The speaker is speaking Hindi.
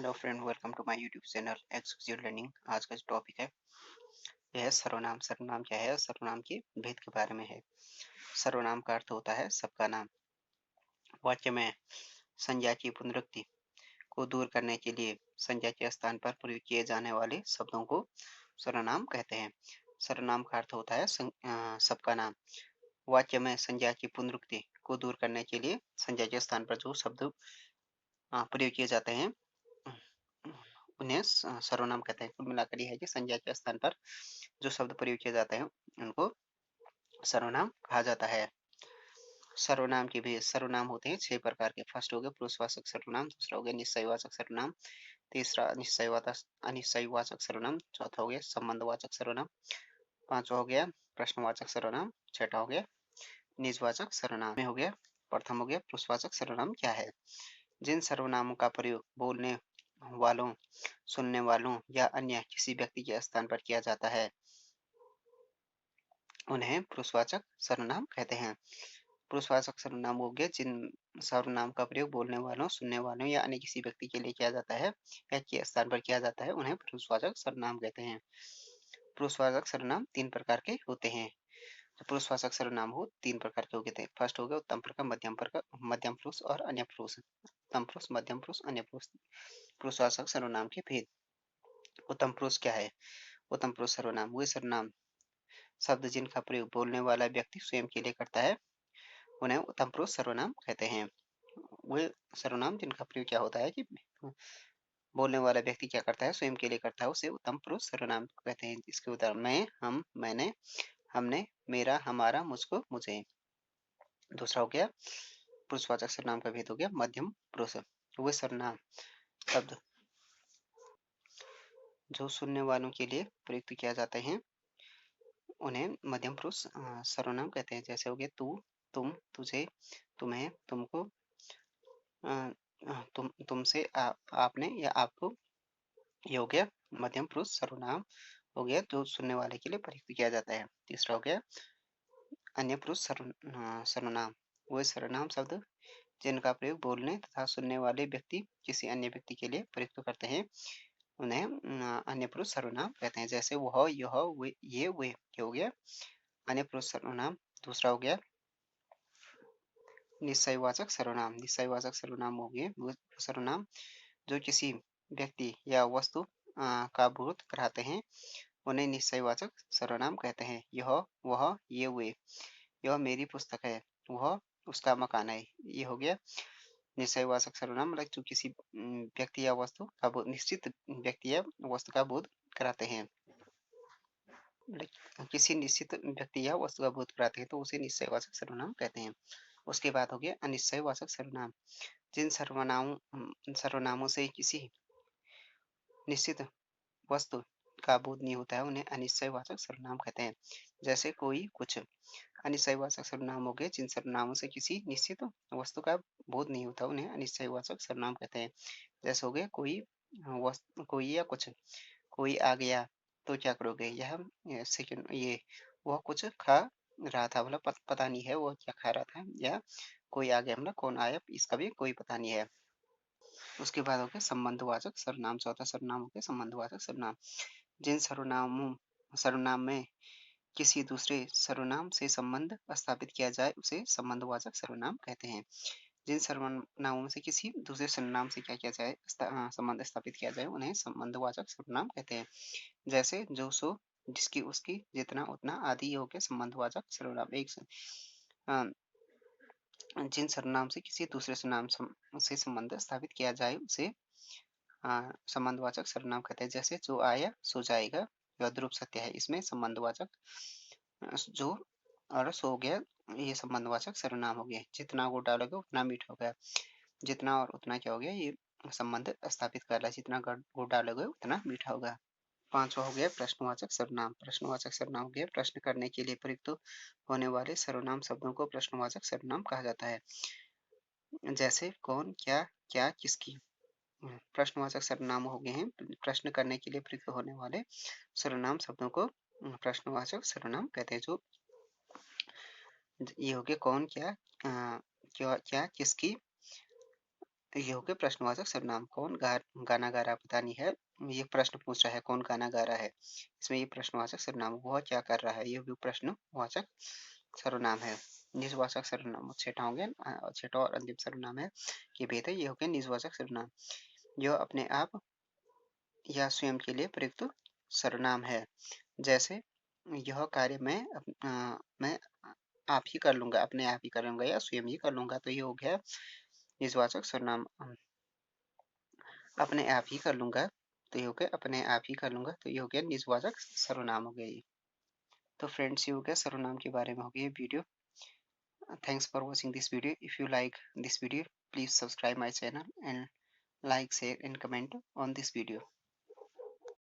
Hello friend, welcome to my YouTube channel exclusive learning. आज का जो टॉपिक है यह है सर्वनाम। सर्वनाम क्या है? सर्वनाम के भेद के बारे में है। सर्वनाम का अर्थ होता है सबका नाम। वाक्य में संज्ञा की पुनरुक्ति को दूर करने के लिए संज्ञा के स्थान पर प्रयोग किए जाने वाले शब्दों को सर्वनाम कहते हैं। सर्वनाम का अर्थ होता है सबका नाम। वाक्य में संज्ञा की पुनरुक्ति को दूर करने के लिए संज्ञा के स्थान पर जो शब्द प्रयोग किए जाते हैं उन्हें सर्वनाम कहते हैं। कुल मिलाकर यह है कि संज्ञा के स्थान पर जो शब्द प्रयोग किए जाते हैं उनको सर्वनाम कहा जाता है। सर्वनाम के भी सर्वनाम होते हैं 6 प्रकार के। फर्स्ट हो गया पुरुषवाचक सर्वनाम, दूसरा हो गया निश्चयवाचक सर्वनाम, तीसरा अनिश्चयवाचक सर्वनाम, चौथा हो गया संबंधवाचक सर्वनाम, पांचवा हो गया प्रश्नवाचक सर्वनाम, छठा हो गया निजवाचक सर्वनाम। हो गया प्रथम हो गया पुरुषवाचक सर्वनाम क्या है? जिन सर्वनामों का प्रयोग बोलने वालों, सुनने वालों या अन्य किसी व्यक्ति के स्थान पर किया जाता है उन्हें पुरुषवाचक सर्वनाम कहते हैं। पुरुषवाचक सर्वनाम हो गया जिन सर्वनाम का प्रयोग बोलने वालों, सुनने वालों या अन्य किसी व्यक्ति के लिए किया जाता है या के स्थान पर किया जाता है उन्हें पुरुषवाचक सर्वनाम कहते हैं। पुरुषवाचक सर्वनाम 3 प्रकार के होते हैं। तो पुरुषवाचक सर्वनाम हो 3 प्रकार के होते हैं। फर्स्ट हो गया उत्तम प्रकार, मध्यम पुरुष और अन्य पुरुष। उत्तम पुरुष, मध्यम पुरुष, अन्य पुरुष। पुरुषवाचक सर्वनाम के भेद। उत्तम पुरुष क्या है? उत्तम पुरुष सर्वनाम वे सर्वनाम शब्द जिनका प्रयोग बोलने वाला व्यक्ति स्वयं के लिए करता है उन्हें उत्तम पुरुष सर्वनाम कहते हैं। वे सर्वनाम जिनका प्रयोग क्या होता है कि बोलने वाला व्यक्ति क्या करता है, स्वयं के लिए करता है, उसे उत्तम पुरुष सर्वनाम कहते हैं। इसके उदाहरण मैं, हम, मैंने, हमने, मेरा, हमारा, मुझको, मुझे। दूसरा हो गया पुरुषवाचक सर्वनाम का भेद हो गया मध्यम पुरुष। वे सर्वनाम शब्द जो सुनने वालों के लिए प्रयुक्त किया जाते हैं उन्हें मध्यम पुरुष सर्वनाम कहते हैं। जैसे हो गया तू, तुम, तुझे, तुम्हें, तुमको, तुमसे, आपने या आपको। ये हो गया मध्यम पुरुष सर्वनाम हो गया जो सुनने वाले के लिए प्रयुक्त किया जाता है। तीसरा हो गया अन्य पुरुष सर्वनाम वे सर्वनाम शब्द जिनका प्रयोग बोलने तथा सुनने वाले व्यक्ति किसी अन्य व्यक्ति के लिए प्रयुक्त करते हैं उन्हें अन्य पुरुष सर्वनाम कहते हैं। जैसे वह, यह, वे, ये हो गया अन्य पुरुष सर्वनाम। दूसरा हो गया निश्चयवाचक सर्वनाम। निश्चयवाचक सर्वनाम हो गए वो सर्वनाम जो किसी व्यक्ति या वस्तु का बोध कराते हैं उन्हें निश्चयवाचक सर्वनाम कहते हैं। यह, वह, ये, वे। यह मेरी पुस्तक है, वह उसका मकान है। ये हो गया निश्चयवाचक सर्वनाम, मतलब जो किसी व्यक्ति या वस्तु का बोध, निश्चित व्यक्ति या वस्तु का बोध कराते हैं। किसी निश्चित व्यक्ति या वस्तु का बोध कराते हैं तो उसे निश्चयवाचक सर्वनाम कहते हैं। उसके बाद हो गया अनिश्चयवाचक सर्वनाम। जिन सर्वनामों से किसी निश्चित वस्तु का बोध नहीं होता है उन्हें अनिश्चयवाचक सर्वनाम कहते हैं। जैसे कोई, कुछ। अनिश्चयवाचक सर्वनाम हो गए जिन सर्वनामों से किसी निश्चित वस्तु का बोध नहीं होता उन्हें अनिश्चयवाचक सर्वनाम कहते हैं। जैसे हो गया कोई वस्तु, कोई या कुछ। कोई आ गया तो क्या करोगे? यह सेकंड ये वह कुछ खा रहा था, मतलब पता नहीं है वो क्या खा रहा था। या कोई आ गया मतलब कौन आया इसका भी कोई पता नहीं है। उसके बाद हो गया संबंधवाचक सर्वनाम। चौथा सर्वनाम हो गया संबंधवाचक सर्वनाम। जिन सर्वनाम में किसी दूसरे सर्वनाम से संबंध स्थापित किया जाए उसे संबंधवाचक सर्वनाम कहते हैं। जिन सर्वनामों में से किसी दूसरे सर्वनाम से क्या किया जाए, संबंध स्थापित किया जाए उन्हें संबंधवाचक सर्वनाम कहते हैं। जैसे जो, सो, जिसकी, उसकी, जितना, उतना आदि। ये हो गया संबंधवाचक सर्वनाम। जिन सर्वनाम से किसी दूसरे सर्वनाम से संबंध स्थापित किया जाए उसे संबंधवाचक सर्वनाम कहते हैं। जैसे जो आया सो जाएगा, यह ध्रुव सत्य है। इसमें संबंधवाचक जो और सो हो गया, ये संबंधवाचक सर्वनाम हो गया। जितना गुड़ डालोगे उतना मीठा होगा। जितना और उतना क्या हो गया, ये संबंध स्थापित कर रहा है। जितना गुड़ डालोगे उतना मीठा होगा। पांचवा हो गया प्रश्नवाचक सर्वनाम। प्रश्नवाचक सर्वनाम हो गया प्रश्न करने के लिए प्रयुक्त होने वाले सर्वनाम शब्दों को प्रश्नवाचक सर्वनाम कहा जाता है। जैसे कौन, क्या, क्या, किसकी। प्रश्नवाचक सर्वनाम हो गए हैं प्रश्न करने के लिए प्रयुक्त होने वाले सर्वनाम शब्दों को प्रश्नवाचक सर्वनाम कहते हैं। जो ये हो गया कौन, क्या, क्या, किसकी, ये हो गया प्रश्नवाचक सर्वनाम। कौन गाना गा रहा पता नहीं है, ये प्रश्न पूछ रहा है कौन गाना गा रहा है, इसमें ये प्रश्नवाचक सर्वनाम। वह क्या कर रहा है, ये भी प्रश्नवाचक सर्वनाम है। निजवाचक सर्वनाम छठा हो गया, छठा और अंतिम सर्वनाम है कि भेद है। ये हो गया निजवाचक सर्वनाम, जो अपने आप या स्वयं के लिए प्रयुक्त सर्वनाम है। जैसे यह कार्य मैं आप ही कर लूंगा, अपने आप ही कर लूंगा या स्वयं ही कर लूंगा, तो ये हो गया निजवाचक सर्वनाम। अपने आप ही कर लूंगा, तो ये हो गया अपने आप ही कर लूंगा, तो ये हो गया निजवाचक सर्वनाम हो गया ये। तो फ्रेंड्स ये हो गया सर्वनाम के बारे में हो गया video. Thanks for watching this video. If you like this video, please subscribe my channel and like, share and comment on this video.